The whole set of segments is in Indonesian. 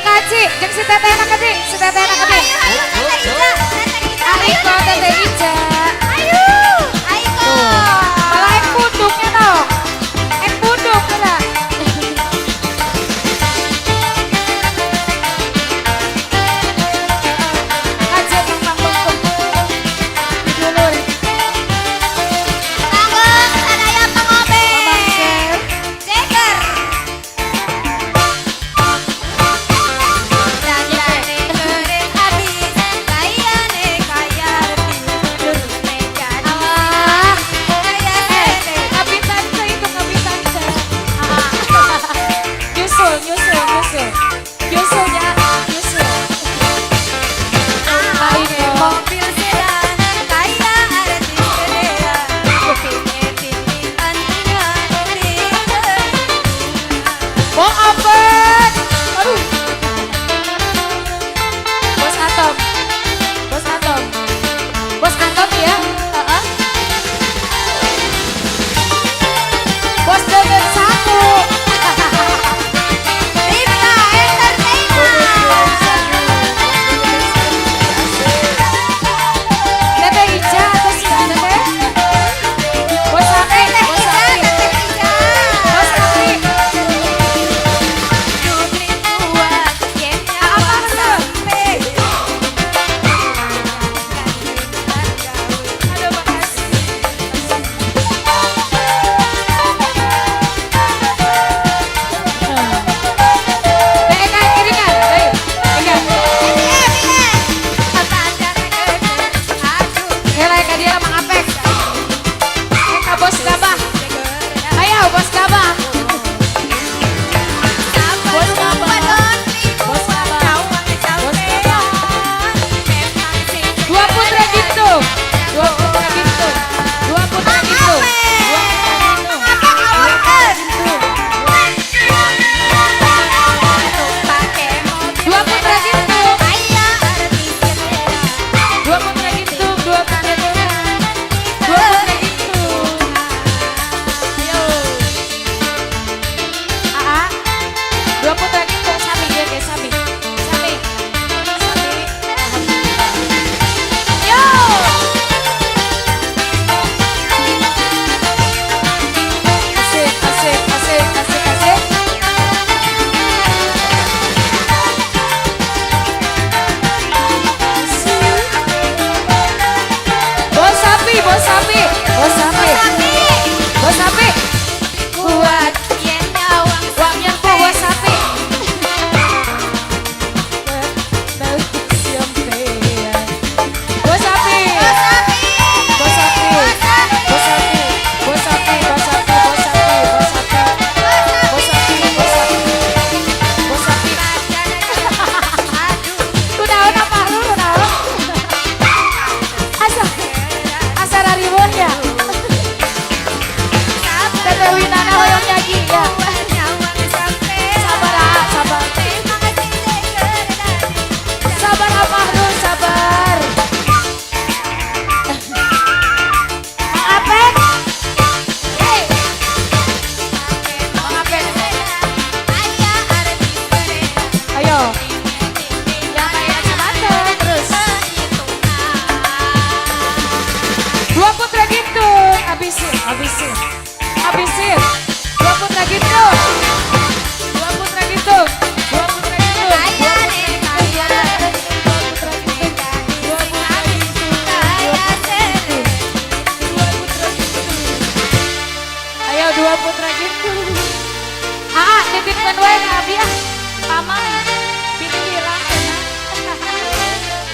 Kaci, jeung si Teteh enak Kaci, si Teteh enak Kaci. Aiko Teteh Ica. Ayo, Aiko. Malah yang punduknya dong. Yang punduk kena. Kaci emang manggung. Dulur. Tanggung sadaya pangobe. Mamangker. Jeger. Dandane keureun habis, kayane kaya lebih. Meja Ah, kaya sene. ngabitansa itu ngabitansa. Nyusul, nyusul, nyusul. Nyusulnya, nyusul. Pakai mobil sedan, kaya artis gedean. Kupingnya tinggi antingan tinggal. Mau apet? Aduh. Bos Atom. Bos Atom. Bos Atom ya? Heeh. Bos Deden satu. Rifka Entertainment. Teteh Ica atau si Teteh? Bos Sapi. Bos Sapi. Bos Sapi. Duplik kuat, yen nyawa sampai. Aduh makasih. Eka iringan, ayo. Eka. Hela Eka dia Mang Apek. Eka bos gabah. Ayo bos gabah. Bos gabah. Bos gabah. Bos gabah. Dua putra gitu. Dua putra gitu. Dua putra gitu. Dua putra gitu. Dua putra gitu. Dua putra gitu. Dua putra gitu. Ayo. Aa. Dua putra gitu. Sami dia kayak Sami. Sami. Sami. Yo. Asik, asik, asik, asik, asik. Bos Sapi, bos Sapi, bos Sapi, bos Sapi. Kuat yen nyawang Uang yang ku bos Sapi. Bos Sapi. Bos Sapi, bos Sapi, bos Sapi, bos Sapi, bos Sapi, bos Sapi, bos Sapi, bos Sapi, bos Sapi, bos Sapi. Udah apa lu udah? Asa rariwon ya. Teteh Winana hoyong nyanyi ya. Sabar ah, sabar. Sabar Abah lu, sabar. Mang Apek. Hey. Mang Apek. Ayo. Yang pakai kacamata terus. Dua putra gitu. Habisin, habisin. Habisin. Dua putra gitu. Dua putra gitu. Dua putra gitu. Ayo dua putra gitu. Titipkan wae ka abi ah. Paman. Pikiran.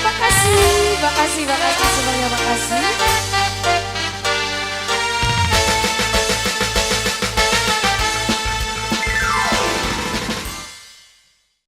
Makasih, makasih, makasih semuanya makasih.